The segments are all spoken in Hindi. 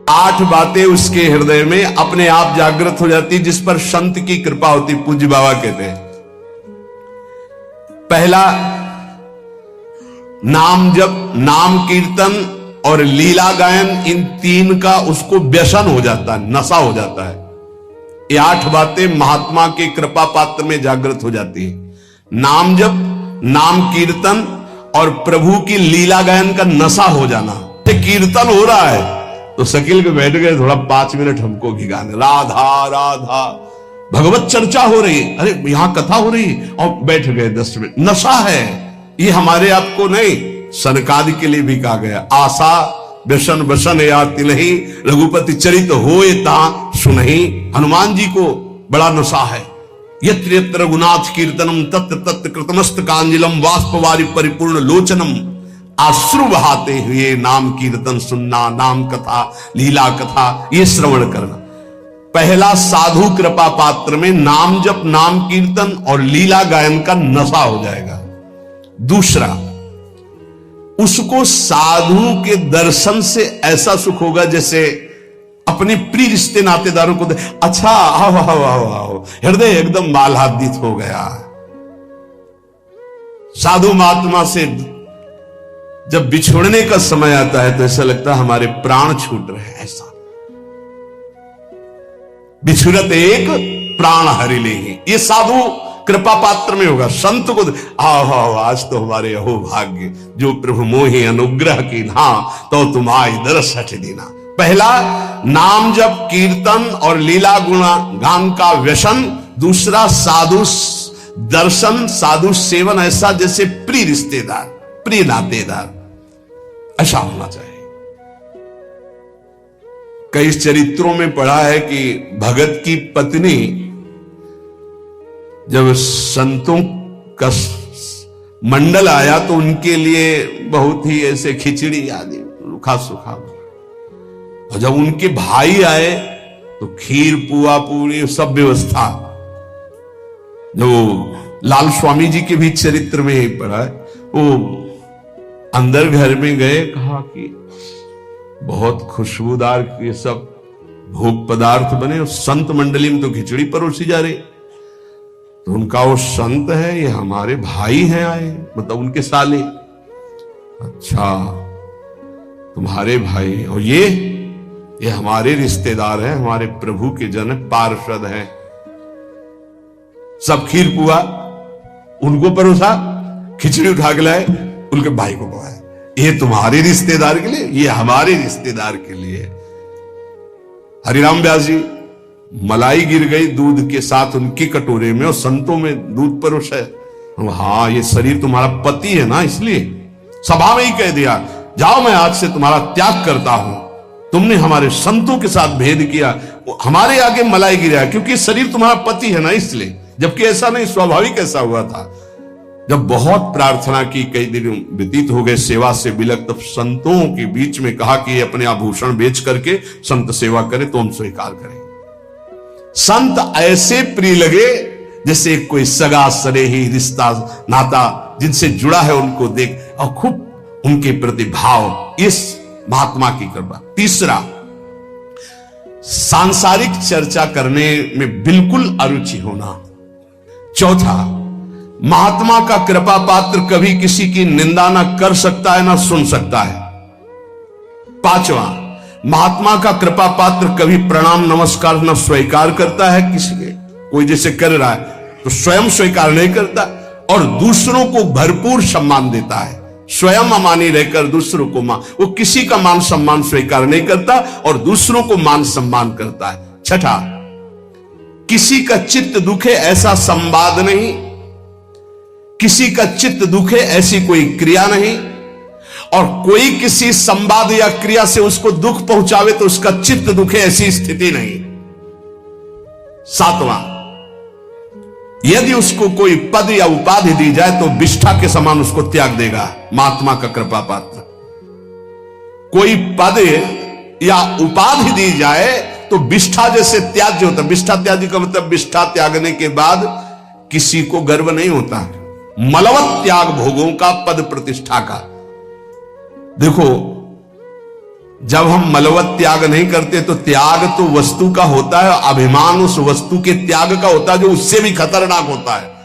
8 बातें उसके हृदय में अपने आप जागृत हो जाती, जिस पर संत की कृपा होती। पूज्य बाबा कहते हैं, पहला नाम जप, नाम कीर्तन और लीला गायन, इन 3 का उसको व्यसन हो जाता है, नशा हो जाता है। ये 8 बातें महात्मा के कृपा पात्र में जागृत हो जाती है। नाम जप, नाम कीर्तन और प्रभु की लीला गायन का नशा हो जाना। कीर्तन हो रहा है तो शकील पे बैठ गए, थोड़ा 5 मिनट हमको भी गाने, राधा राधा, भगवत चर्चा हो रही, अरे यहां कथा हो रही और बैठ गए 10 मिनट। नशा है ये, हमारे आपको नहीं, सनकादि के लिए भी कहा गया, आशा व्यसन वसन या तिलही, रघुपति चरित होए ता सुनहि। हनुमान जी को बड़ा नशा है। यत्र यत्र रघुनाथ कीर्तनम तत्र तत्र कृतमस्त कांजलम वाष्पवारि परिपूर्ण लोचनम। आश्रु बहाते हुए नाम कीर्तन सुनना, नाम कथा, लीला कथा, ये श्रवण करना। पहला साधु कृपा पात्र में नाम जप, नाम कीर्तन और लीला गायन का नशा हो जाएगा। दूसरा, उसको साधु के दर्शन से ऐसा सुख होगा जैसे अपने प्रिय रिश्ते नातेदारों को अच्छा, आओ आओ आओ आओ, हृदय एकदम मालादित हो गया। साधु महात्मा से जब बिछोड़ने का समय आता है तो ऐसा लगता है हमारे प्राण छूट रहे हैं। ऐसा बिछुरत एक प्राण हरि लेंगे, ये साधु कृपा पात्र में होगा। संत को आओ आओ, आज तो हमारे अहो भाग्य, जो प्रभु मोहि अनुग्रह की ना, तो तुम आई दरस हट देना। पहला नाम जप कीर्तन और लीला गुणा गान का व्यसन। दूसरा साधु दर्शन, साधु सेवन, ऐसा जैसे प्रिय रिश्तेदार, प्रिय नातेदार, ऐसा होना चाहिए। कई चरित्रों में पढ़ा है कि भगत की पत्नी जब संतों का मंडल आया तो उनके लिए बहुत ही ऐसे खिचड़ी आदि रूखा सूखा, और जब उनके भाई आए तो खीर पुआ पूरी सब व्यवस्था। जो लाल स्वामी जी के भी चरित्र में ही पढ़ा है, वो अंदर घर में गए, कहा कि बहुत खुशबूदार ये सब भोग पदार्थ बने और संत मंडली में तो खिचड़ी परोसी जा रही। तो उनका वो संत है, ये हमारे भाई हैं आए, मतलब उनके साले। अच्छा, तुम्हारे भाई, और ये हमारे रिश्तेदार हैं, हमारे प्रभु के जन पार्षद हैं। सब खीर पुआ उनको परोसा, खिचड़ी उठा के लाए, उनके भाई को खवाया। ये तुम्हारे रिश्तेदार के लिए, ये हमारे रिश्तेदार के लिए। हरिराम व्यास जी, मलाई गिर गई दूध के साथ उनकी कटोरे में और संतों में दूध परोसा है। हाँ, ये शरीर तुम्हारा पति है ना, इसलिए सभा में ही कह दिया, जाओ मैं आज से तुम्हारा त्याग करता हूं। तुमने हमारे संतों के साथ भेद किया, हमारे आगे मलाई गिरा, क्योंकि शरीर तुम्हारा पति है ना, इसलिए। जबकि ऐसा नहीं, स्वाभाविक ऐसा हुआ था। जब बहुत प्रार्थना की, कई दिन व्यतीत हो गए सेवा से बिलक, तब संतों के बीच में कहा कि ये अपने आभूषण बेच करके संत सेवा करे तो हम स्वीकार करें। संत ऐसे प्रिय लगे जैसे कोई सगा सरेही रिश्ता नाता जिनसे जुड़ा है, उनको देख और खूब उनके प्रति भाव, इस महात्मा की कृपा। तीसरा, सांसारिक चर्चा करने में बिल्कुल अरुचि होना। चौथा, महात्मा का कृपा पात्र कभी किसी की निंदा ना कर सकता है ना सुन सकता है। पांचवा, महात्मा का कृपा पात्र कभी प्रणाम नमस्कार न स्वीकार करता है किसी के, कोई जैसे कर रहा है तो स्वयं स्वीकार नहीं करता, और दूसरों को भरपूर सम्मान देता है। स्वयं अमानी रहकर दूसरों को वो किसी का मान सम्मान स्वीकार नहीं करता और दूसरों को मान सम्मान करता है। छठा, किसी का चित्त दुखे ऐसा संवाद नहीं, किसी का चित्त दुखे ऐसी कोई क्रिया नहीं, और कोई किसी संवाद या क्रिया से उसको दुख पहुंचावे तो उसका चित्त दुखे ऐसी स्थिति नहीं। सातवां, यदि उसको कोई पद या उपाधि दी जाए तो विष्ठा के समान उसको त्याग देगा महात्मा का कृपा पात्र। कोई पद या उपाधि दी जाए तो विष्ठा जैसे त्याज्य होता। विष्ठा त्याज्य का मतलब विष्ठा त्यागने के बाद किसी को गर्व नहीं होता। मलवत त्याग भोगों का, पद प्रतिष्ठा का। देखो, जब हम मलवत त्याग नहीं करते तो त्याग तो वस्तु का होता है, अभिमान उस वस्तु के त्याग का होता है जो उससे भी खतरनाक होता है।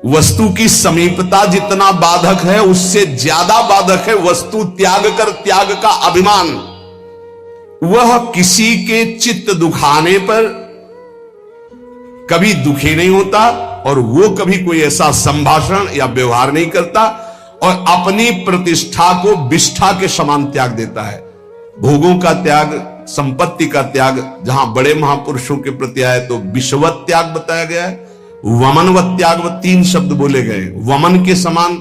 वस्तु की समीपता जितना बाधक है उससे ज्यादा बाधक है वस्तु त्याग का अभिमान। वह किसी के चित्त दुखाने पर कभी दुखी नहीं होता और वो कभी कोई ऐसा संभाषण या व्यवहार नहीं करता और अपनी प्रतिष्ठा को विष्ठा के समान त्याग देता है। भोगों का त्याग, संपत्ति का त्याग जहां बड़े महापुरुषों के प्रति आए तो विषवत त्याग बताया गया है, वमनवत त्याग, वह 3 शब्द बोले गए, वमन के समान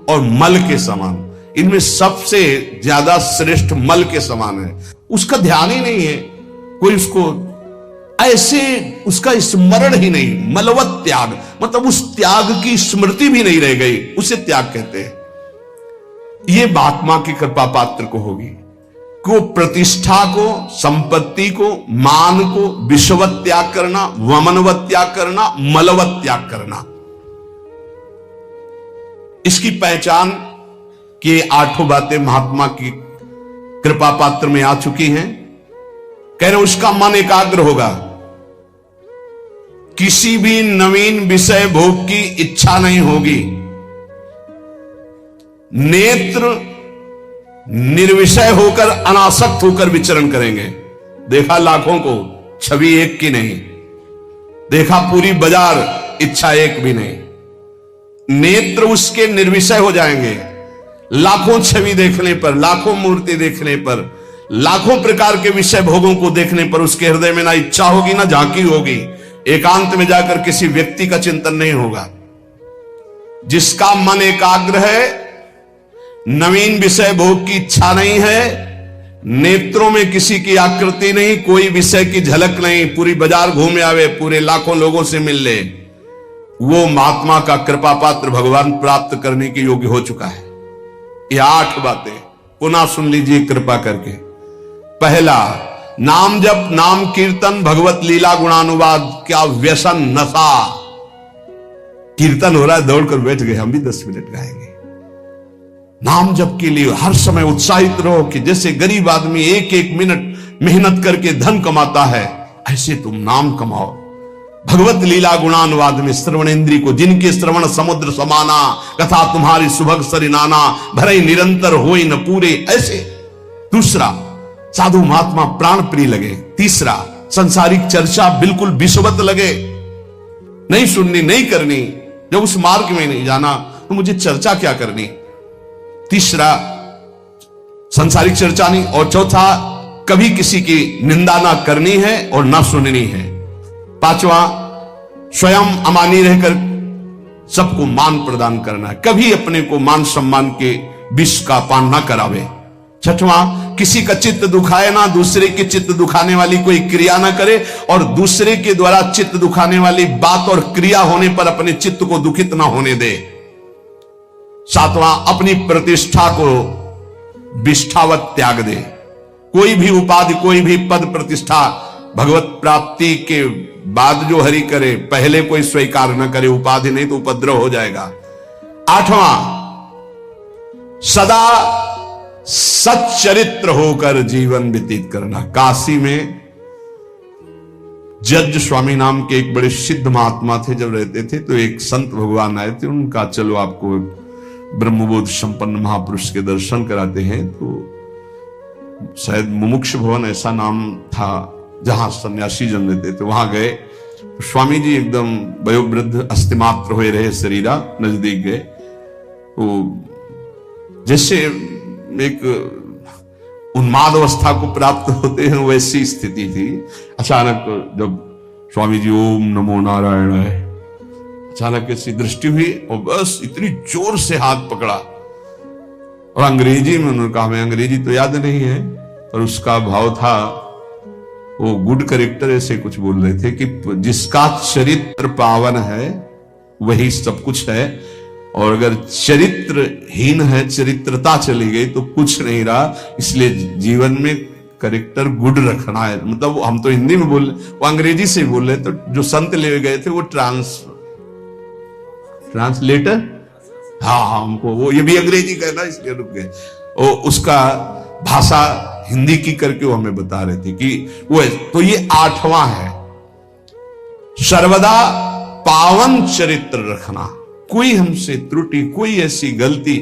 और मल के समान। इनमें सबसे ज्यादा श्रेष्ठ मल के समान है। उसका ध्यान ही नहीं है, कोई उसको ऐसे उसका स्मरण ही नहीं। मलवत त्याग मतलब उस त्याग की स्मृति भी नहीं रह गई, उसे त्याग कहते हैं। यह महात्मा की कृपा पात्र को होगी को प्रतिष्ठा को, संपत्ति को, मान को विषवत त्याग करना, वमनवत त्याग करना, मलवत त्याग करना। इसकी पहचान के 8 बातें महात्मा की कृपा पात्र में आ चुकी हैं। कह रहे उसका मन एकाग्र होगा, किसी भी नवीन विषय भोग की इच्छा नहीं होगी, नेत्र निर्विषय होकर अनासक्त होकर विचरण करेंगे। देखा लाखों को, छवि एक की नहीं, देखा पूरी बाजार, इच्छा एक भी नहीं। नेत्र उसके निर्विषय हो जाएंगे। लाखों छवि देखने पर, लाखों मूर्ति देखने पर, लाखों प्रकार के विषय भोगों को देखने पर उसके हृदय में ना इच्छा होगी ना झांकी होगी। एकांत में जाकर किसी व्यक्ति का चिंतन नहीं होगा। जिसका मन एकाग्र है, नवीन विषय भोग की इच्छा नहीं है, नेत्रों में किसी की आकृति नहीं, कोई विषय की झलक नहीं, पूरी बाजार घूमे आवे, पूरे लाखों लोगों से मिल ले, वो महात्मा का कृपा पात्र भगवान प्राप्त करने के योग्य हो चुका है। ये 8 बातें पुनः सुन लीजिए कृपा करके। पहला, नाम जप, नाम कीर्तन, भगवत लीला गुणानुवाद, क्या व्यसन, नशा। कीर्तन हो रहा है, दौड़कर बैठ गए, हम भी 10 मिनट गाएंगे। नाम जप के लिए हर समय उत्साहित रहो कि जैसे गरीब आदमी 1-1 मिनट मेहनत करके धन कमाता है, ऐसे तुम नाम कमाओ। भगवत लीला गुणानुवाद में श्रवणेन्द्रिय को, जिनके श्रवण समुद्र समाना, कथा तुम्हारी सुभग सरिनाना, भरे निरंतर होई न पूरे, ऐसे। दूसरा, साधु महात्मा प्राण प्रिय लगे। तीसरा, संसारिक चर्चा बिल्कुल विषवत लगे, नहीं सुननी, नहीं करनी। जब उस मार्ग में नहीं जाना तो मुझे चर्चा क्या करनी। तीसरा, संसारिक चर्चा नहीं। और चौथा, कभी किसी की निंदा ना करनी है और ना सुननी है। पांचवा, स्वयं अमानी रहकर सबको मान प्रदान करना है, कभी अपने को मान सम्मान के विष का पान ना करावे। छठवां, किसी का चित्त दुखाए ना, दूसरे के चित्त दुखाने वाली कोई क्रिया ना करे और दूसरे के द्वारा चित्त दुखाने वाली बात और क्रिया होने पर अपने चित्त को दुखित ना होने दे। सातवां, अपनी प्रतिष्ठा को विष्ठावत त्याग दे। कोई भी उपाधि, कोई भी पद प्रतिष्ठा भगवत प्राप्ति के बाद जो हरि करे, पहले कोई स्वीकार न करे। उपाधि नहीं तो उपद्रव हो जाएगा। 8वां, सदा सच्चरित्र होकर जीवन व्यतीत करना। काशी में जज स्वामी नाम के एक बड़े सिद्ध महात्मा थे, जब रहते थे तो एक संत भगवान आए थे, उनका चलो आपको ब्रह्मबोध संपन्न महापुरुष के दर्शन कराते हैं। तो शायद मुमुक्ष भवन ऐसा नाम था जहां सन्यासी जन रहते थे, वहां गए। तो स्वामी जी एकदम वयोवृद्ध, अस्थिमात्र हुए रहे शरीरा, नजदीक गए तो जैसे एक उन्माद अवस्था को प्राप्त होते हैं वैसी स्थिति थी। अचानक जब स्वामी जी ओम नमो नारायण है, अचानक ऐसी दृष्टि हुई और बस इतनी जोर से हाथ पकड़ा और अंग्रेजी में उन्होंने कहा, हमें अंग्रेजी तो याद नहीं है, पर उसका भाव था, वो गुड करेक्टर ऐसे कुछ बोल रहे थे कि जिसका चरित्र पावन है वही सब कुछ है, और अगर चरित्रहीन है, चरित्रता चली गई तो कुछ नहीं रहा। इसलिए जीवन में करेक्टर गुड रखना है। मतलब हम तो हिंदी में बोल रहे, वो अंग्रेजी से बोल रहे, तो जो संत ले गए थे वो ट्रांसलेटर, हाँ हमको वो ये भी अंग्रेजी कहना, इसलिए रुक गए। वो उसका भाषा हिंदी की करके वो हमें बता रहे थे कि वो तो ये 8वां है, सर्वदा पावन चरित्र रखना। कोई हमसे त्रुटि, कोई ऐसी गलती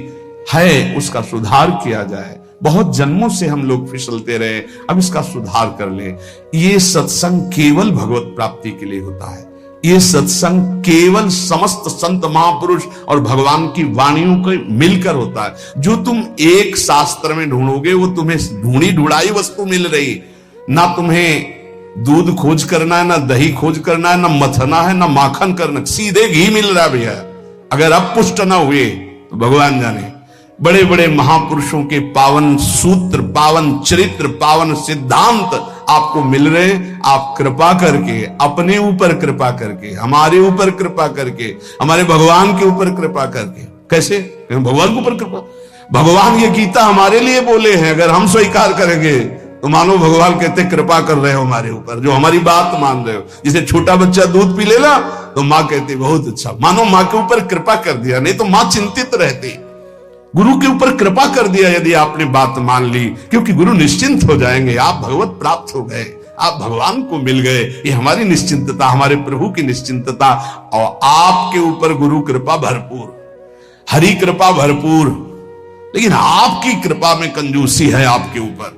है उसका सुधार किया जाए। बहुत जन्मों से हम लोग फिसलते रहे, अब इसका सुधार कर ले। ये सत्संग केवल भगवत प्राप्ति के लिए होता है। ये सत्संग केवल समस्त संत महापुरुष और भगवान की वाणियों को मिलकर होता है। जो तुम एक शास्त्र में ढूंढोगे वो तुम्हें ढूंढी ढूंढाई वस्तु मिल रही। ना तुम्हें दूध खोज करना है, ना दही खोज करना है, ना मथना है, ना माखन करना, सीधे घी मिल रहा है भैया। अगर अब पुष्ट ना हुए तो भगवान जाने। बड़े बड़े महापुरुषों के पावन सूत्र, पावन चरित्र, पावन सिद्धांत आपको मिल रहे। आप कृपा करके, अपने ऊपर कृपा करके, हमारे ऊपर कृपा करके, हमारे भगवान के ऊपर कृपा करके। कैसे? भगवान के ऊपर कृपा। भगवान ये गीता हमारे लिए बोले हैं, अगर हम स्वीकार करेंगे तो मानो भगवान कहते कृपा कर रहे हो हमारे ऊपर, जो हमारी बात मान रहे हो। जैसे छोटा बच्चा दूध पी लेना तो माँ कहती बहुत अच्छा, मानो माँ के ऊपर कृपा कर दिया। नहीं तो माँ चिंतित रहती। गुरु के ऊपर कृपा कर दिया यदि आपने बात मान ली, क्योंकि गुरु निश्चिंत हो जाएंगे। आप भगवत प्राप्त हो गए, आप भगवान को मिल गए। ये हमारी निश्चिंतता, हमारे प्रभु की निश्चिंतता। और आपके ऊपर गुरु कृपा भरपूर, हरि कृपा भरपूर, लेकिन आपकी कृपा में कंजूसी है। आपके ऊपर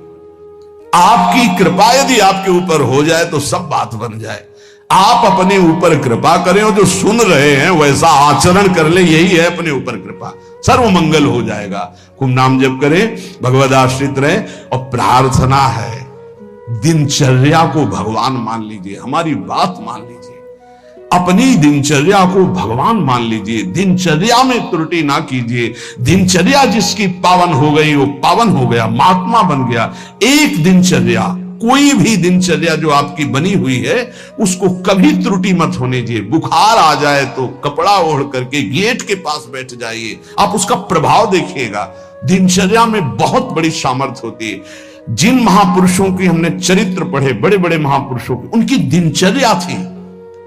आपकी कृपा यदि आपके ऊपर हो जाए तो सब बात बन जाए। आप अपने ऊपर कृपा करें और जो सुन रहे हैं वैसा आचरण कर ले, यही है अपने ऊपर कृपा। सर्व मंगल हो जाएगा। खूब नाम जप करें, भगवद आश्रित रहे। और प्रार्थना है, दिनचर्या को भगवान मान लीजिए, हमारी बात मान लीजिए, अपनी दिनचर्या को भगवान मान लीजिए। दिनचर्या में त्रुटि ना कीजिए। दिनचर्या जिसकी पावन हो गई वो पावन हो गया, महात्मा बन गया। एक दिनचर्या, कोई भी दिनचर्या जो आपकी बनी हुई है उसको कभी त्रुटि मत होने दीजिए। बुखार आ जाए तो कपड़ा ओढ़ करके गेट के पास बैठ जाइए, आप उसका प्रभाव देखिएगा। दिनचर्या में बहुत बड़ी सामर्थ्य होती है। जिन महापुरुषों की हमने चरित्र पढ़े, बड़े बड़े महापुरुषों की, उनकी दिनचर्या थी,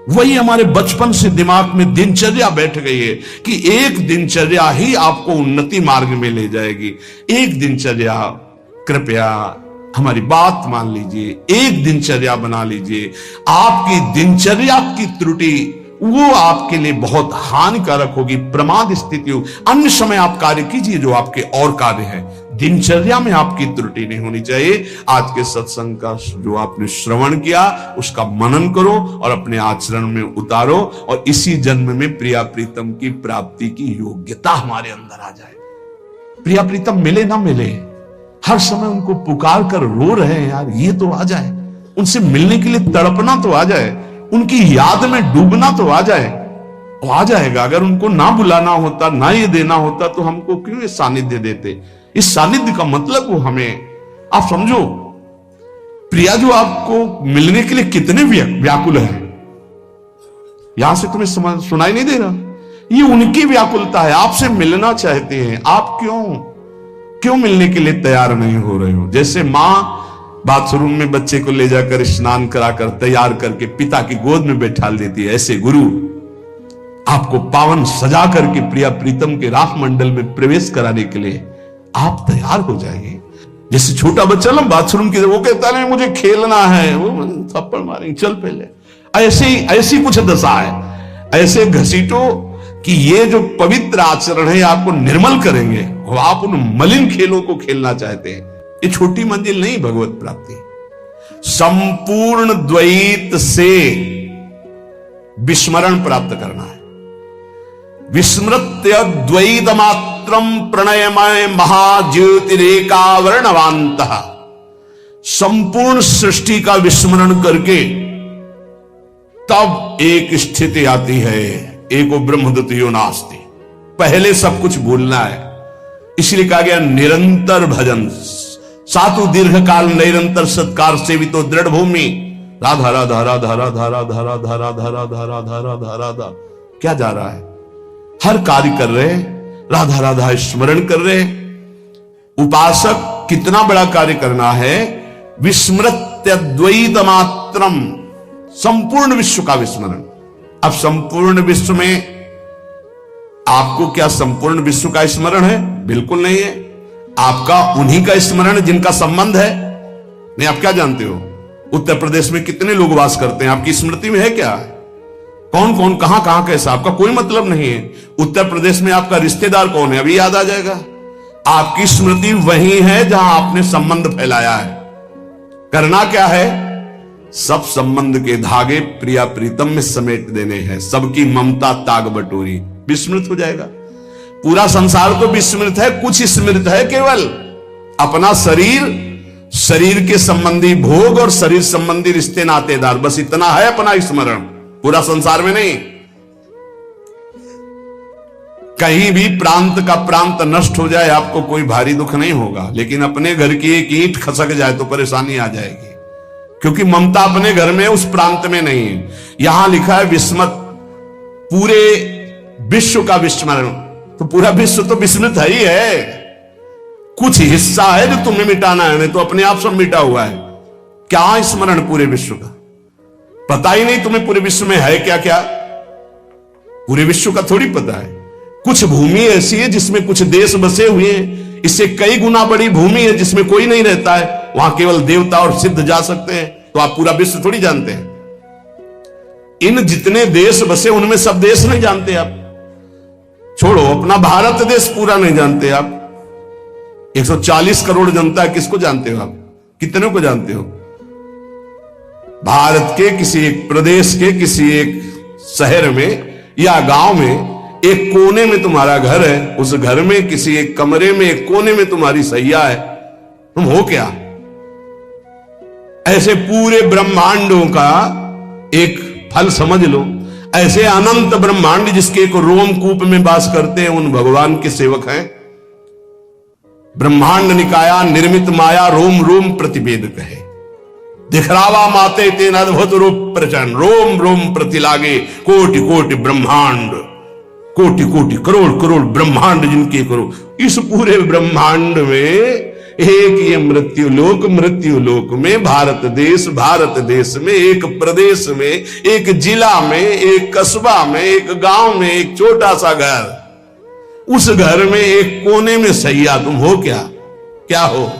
वही हमारे बचपन से दिमाग में दिनचर्या बैठ गई है कि एक दिनचर्या ही आपको उन्नति मार्ग में ले जाएगी। एक दिनचर्या, कृपया हमारी बात मान लीजिए, एक दिनचर्या बना लीजिए। आपकी दिनचर्या की त्रुटि वो आपके लिए बहुत हानिकारक होगी, प्रमाद स्थिति हो। अन्य समय आप कार्य कीजिए जो आपके और कार्य हैं, दिनचर्या में आपकी त्रुटि नहीं होनी चाहिए। आज के सत्संग का जो आपने श्रवण किया उसका मनन करो और अपने आचरण में उतारो, और इसी जन्म में प्रिया प्रीतम की प्राप्ति की योग्यता हमारे अंदर आ जाए। प्रिया प्रीतम मिले ना मिले, हर समय उनको पुकार कर रो रहे हैं यार, ये तो आ जाए। उनसे मिलने के लिए तड़पना तो आ जाए, उनकी याद में डूबना तो आ जाए। वो आ जाएगा। अगर उनको ना बुलाना होता, ना ये देना होता तो हमको क्यों ये सानिध्य देते। इस सानिध्य का मतलब वो हमें, आप समझो, प्रिया जो आपको मिलने के लिए कितने व्याकुल है, यहां से तुम्हें सुनाई नहीं दे रहा, ये उनकी व्याकुलता है। आपसे मिलना चाहते हैं, आप क्यों मिलने के लिए तैयार नहीं हो रहे हो। जैसे मां बाथरूम में बच्चे को ले जाकर स्नान कराकर तैयार करके पिता की गोद में बैठा देती है, ऐसे गुरु आपको पावन सजा करके प्रिया प्रीतम के राख मंडल में प्रवेश कराने के लिए आप तैयार हो जाइए। जैसे छोटा बच्चा ना बाथरूम की, वो कहता है मुझे खेलना है, वो थप्पड़ मारेंगे, चल पहले। ऐसी कुछ दशा है। ऐसे घसीटो कि ये जो पवित्र आचरण है आपको निर्मल करेंगे, और आप उन मलिन खेलों को खेलना चाहते हैं। ये छोटी मंजिल नहीं भगवत प्राप्ति। संपूर्ण द्वैत से विस्मरण प्राप्त करना है। विस्मृत्य द्वैत मात्रम प्रणयमय महाज्योतिरेकावर्णवांत, संपूर्ण सृष्टि का विस्मरण करके तब एक स्थिति आती है, एको ब्रह्मद्वितीयो नास्ति। पहले सब कुछ भूलना है। इसलिए कहा गया निरंतर भजन, सातु दीर्घ काल निरंतर सत्कार सेवितो दृढ़ भूमि। राधा राधा राधा राधा राधा राधा राधा राधा राधा राधा राधा, क्या जा रहा है, हर कार्य कर रहे, राधा राधा स्मरण कर रहे। उपासक कितना बड़ा कार्य करना है, विस्मृत्य द्वैत मात्रम, संपूर्ण विश्व का विस्मरण। अब संपूर्ण विश्व में आपको क्या संपूर्ण विश्व का स्मरण है? बिल्कुल नहीं है। आपका उन्हीं का स्मरण जिनका संबंध है। नहीं, आप क्या जानते हो उत्तर प्रदेश में कितने लोग वास करते हैं? आपकी स्मृति में है क्या? कौन कौन कहां कहां कैसा? आपका कोई मतलब नहीं है। उत्तर प्रदेश में आपका रिश्तेदार कौन है अभी याद आ जाएगा। आपकी स्मृति वही है जहां आपने संबंध फैलाया है। करना क्या है? सब संबंध के धागे प्रिया प्रीतम में समेट देने हैं। सबकी ममता ताग बटोरी, विस्मृत हो जाएगा। पूरा संसार तो विस्मृत है, कुछ स्मृत है केवल अपना शरीर, शरीर के संबंधी भोग और शरीर संबंधी रिश्ते नातेदार, बस इतना है अपना स्मरण, पूरा संसार में नहीं। कहीं भी प्रांत का प्रांत नष्ट हो जाए आपको कोई भारी दुख नहीं होगा, लेकिन अपने घर की एक ईंट खसक जाए तो परेशानी आ जाएगी, क्योंकि ममता अपने घर में उस प्रांत में नहीं है। यहां लिखा है विस्मत, पूरे विश्व का विस्मरण, तो पूरा विश्व तो विस्मृत है ही है। कुछ हिस्सा है जो तुम्हें मिटाना है, नहीं तो अपने आप सब मिटा हुआ है। क्या स्मरण पूरे विश्व का? पता ही नहीं तुम्हें पूरे विश्व में है क्या क्या। पूरे विश्व का थोड़ी पता है। कुछ भूमि ऐसी है जिसमें कुछ देश बसे हुए हैं, इससे कई गुना बड़ी भूमि है जिसमें कोई नहीं रहता है, वहां केवल देवता और सिद्ध जा सकते हैं। तो आप पूरा विश्व थोड़ी जानते हैं। इन जितने देश बसे उनमें सब देश नहीं जानते आप। छोड़ो, अपना भारत देश पूरा नहीं जानते आप। 140 करोड़ जनता है, किसको जानते हो आप? कितने को जानते हो? भारत के किसी एक प्रदेश के किसी एक शहर में या गांव में एक कोने में तुम्हारा घर है, उस घर में किसी एक कमरे में एक कोने में तुम्हारी सैया है, तुम हो क्या? ऐसे पूरे ब्रह्मांडों का एक फल समझ लो। ऐसे अनंत ब्रह्मांड जिसके एक रोमकूप में वास करते हैं, उन भगवान के सेवक हैं। ब्रह्मांड निकाया निर्मित माया रोम रोम प्रतिवेद कहे, दिखरावा माते तेन अद्भुत रूप प्रचंड, रोम रोम प्रति लागे कोटि कोटि ब्रह्मांड, कोटि कोटि करोड़ करोड़ ब्रह्मांड जिनके करो। इस पूरे ब्रह्मांड में एक ये मृत्यु लोक में भारत देश में एक प्रदेश में, एक जिला में, एक कस्बा में, एक गांव में एक छोटा सा घर, उस घर में एक कोने में सैया, तुम हो क्या? क्या हो?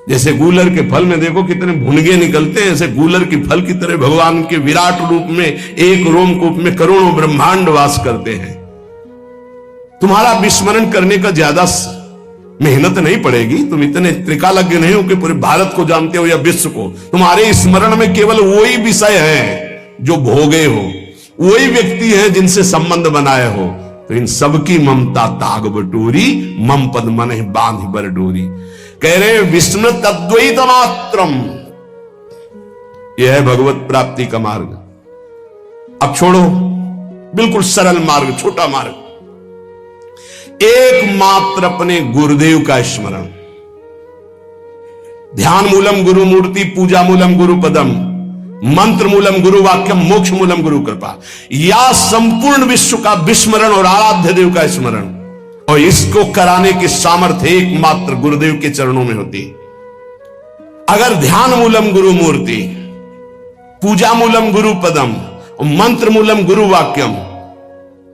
जैसे गूलर के फल में देखो कितने भुनगे निकलते हैं, ऐसे गूलर के फल की तरह भगवान के विराट रूप में एक रोमकूप में करोड़ों ब्रह्मांड वास करते हैं। तुम्हारा विस्मरण करने का ज्यादा मेहनत नहीं पड़ेगी। तुम इतने त्रिकालज्ञ नहीं हो कि पूरे भारत को जानते हो या विश्व को। तुम्हारे स्मरण में केवल वही विषय है जो भोगे हो, वही व्यक्ति है जिनसे संबंध बनाए हो। तो इन सबकी ममता ताग बटोरी, मम पद मन बांध बर डोरी। कह रहे विस्मृत अद्वैत मात्रम, यह है भगवत प्राप्ति का मार्ग। अब छोड़ो, बिल्कुल सरल मार्ग, छोटा मार्ग, एकमात्र अपने गुरुदेव का स्मरण। ध्यान मूलम गुरु मूर्ति, पूजा मूलम गुरु पदम, मंत्र मूलम गुरु वाक्यम, मोक्ष मूलम गुरु कृपा। या संपूर्ण विश्व का विस्मरण और आराध्य देव का स्मरण, और इसको कराने की सामर्थ्य एकमात्र गुरुदेव के चरणों में होती है। अगर ध्यान मूलम गुरु मूर्ति, पूजा मूलम गुरु पदम, मंत्र मूलम गुरु वाक्यम,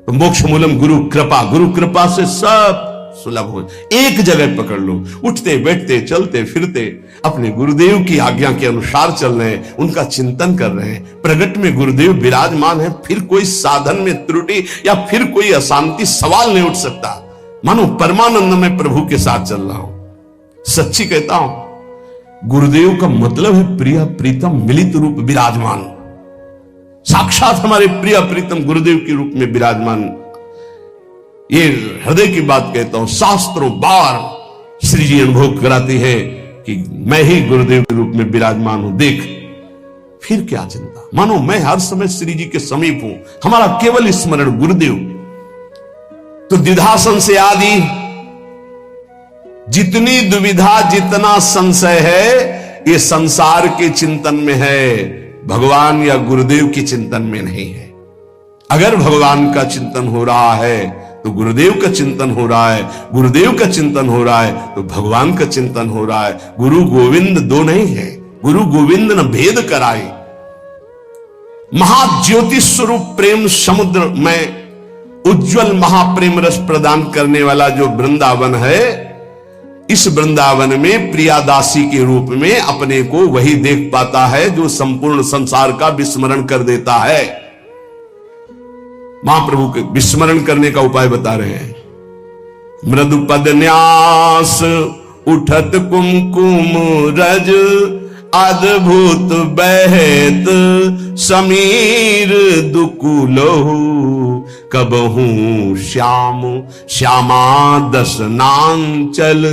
तो मोक्ष मूलम गुरु कृपा, गुरु कृपा से सब सुलभ हो। एक जगह पकड़ लो, उठते बैठते चलते फिरते अपने गुरुदेव की आज्ञा के अनुसार चल रहे हैं, उनका चिंतन कर रहे हैं। प्रगट में गुरुदेव विराजमान है, फिर कोई साधन में त्रुटि या फिर कोई अशांति सवाल नहीं उठ सकता। मानो परमानंद में प्रभु के साथ चल रहा हूं। सच्ची कहता हूं, गुरुदेव का मतलब है प्रिय प्रीतम मिलित रूप विराजमान। साक्षात हमारे प्रिय प्रीतम गुरुदेव के रूप में विराजमान। ये हृदय की बात कहता हूं, शास्त्रों बार श्री जी अनुभव कराती है कि मैं ही गुरुदेव के रूप में विराजमान हूं। देख, फिर क्या चिंता, मानो मैं हर समय श्री जी के समीप हूं। हमारा केवल स्मरण गुरुदेव। तो द्विधासन से आदि जितनी दुविधा जितना संशय है, ये संसार के चिंतन में है, भगवान या गुरुदेव के चिंतन में नहीं है। अगर भगवान का चिंतन हो रहा है तो गुरुदेव का चिंतन हो रहा है, गुरुदेव का चिंतन हो रहा है तो भगवान का चिंतन हो रहा है। गुरु गोविंद दो नहीं है, गुरु गोविंद न भेद कराए। महाज्योति स्वरूप प्रेम समुद्र में उज्जवल महाप्रेम रस प्रदान करने वाला जो वृंदावन है, इस वृंदावन में प्रियादासी के रूप में अपने को वही देख पाता है जो संपूर्ण संसार का विस्मरण कर देता है। महाप्रभु के विस्मरण करने का उपाय बता रहे हैं। मृदु पद न्यास उठत कुमकुम रज अद्भुत बहत समीर दुकुलहु कबहू श्याम श्यामा दसनांचल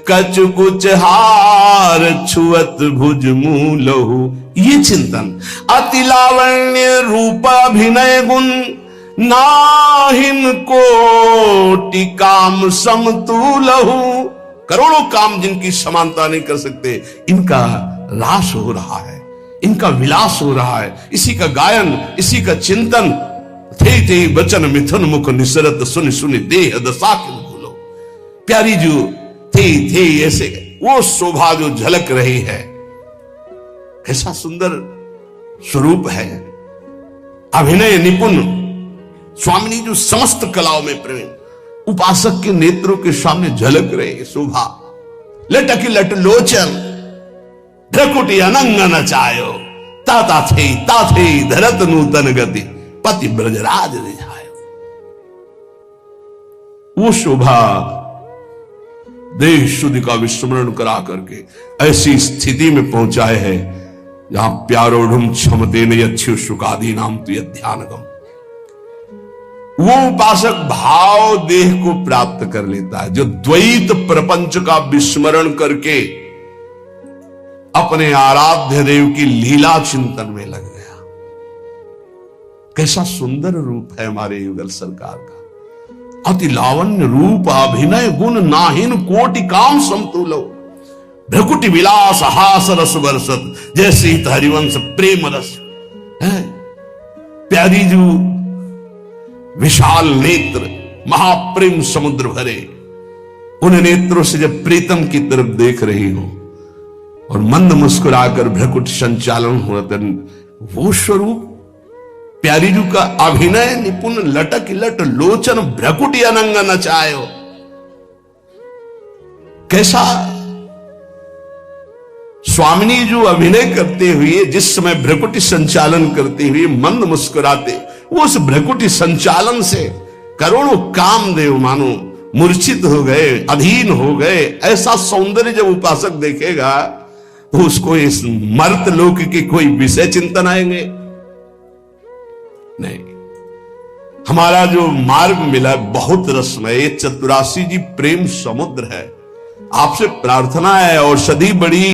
कच कुछ हार छुअत भुज मूलहु। ये चिंतन अति लावण्य रूप अभिनय गुण नाहिन कोटि काम समतुलहु। करोड़ों काम जिनकी समानता नहीं कर सकते, इनका रास हो रहा है, इनका विलास हो रहा है, इसी का गायन, इसी का चिंतन। थे थे वचन मिथुन मुख निसरत सुन सुन देह दशा किन भूलो। प्यारी जो थे ऐसे वो शोभा जो झलक रही है, कैसा सुंदर स्वरूप है। अभिनय निपुण स्वामिनी जो समस्त कलाओं में प्रवीण, उपासक के नेत्रों के सामने झलक रहे शोभा। लटकी लट लोचन ढकुटी अनंग नचायो ताता थे धरत नूतन गति पति ब्रजराज रिझायो। वो शोभा देश शुद्धि का विस्मरण करा करके ऐसी स्थिति में पहुंचाए है जहां प्यारोढ़ क्षमते न अच्छी सुखादी नाम तो ध्यानगम। वो उपासक भाव देह को प्राप्त कर लेता है जो द्वैत प्रपंच का विस्मरण करके अपने आराध्य देव की लीला चिंतन में लग गया। कैसा सुंदर रूप है हमारे युगल सरकार का। अति लावण्य रूप अभिनय गुण नाहिन कोटि काम समतुलो। भ्रकुटि विलास हास रस बरसत जैसे हरिवंश प्रेम रस है। प्यारी जो विशाल नेत्र महाप्रेम समुद्र भरे, उन नेत्रों से जब प्रीतम की तरफ देख रही हो और मंद मुस्कुराकर भ्रकुट संचालन हुआ, वो स्वरूप प्यारी जू का अभिनय निपुण लटक लट लोचन भ्रकुटी अनंग नचायो। कैसा स्वामिनी जो अभिनय करते हुए जिस समय भ्रकुटी संचालन करते हुए मंद मुस्कुराते, वो उस भ्रकुटी संचालन से करोड़ों कामदेव मानो मूर्छित हो गए, अधीन हो गए। ऐसा सौंदर्य जब उपासक देखेगा तो उसको इस मर्त लोक के कोई विषय चिंतन आएंगे नहीं। हमारा जो मार्ग मिला बहुत रसमय, चतुरासी जी प्रेम समुद्र है। आपसे प्रार्थना है, औषधि बड़ी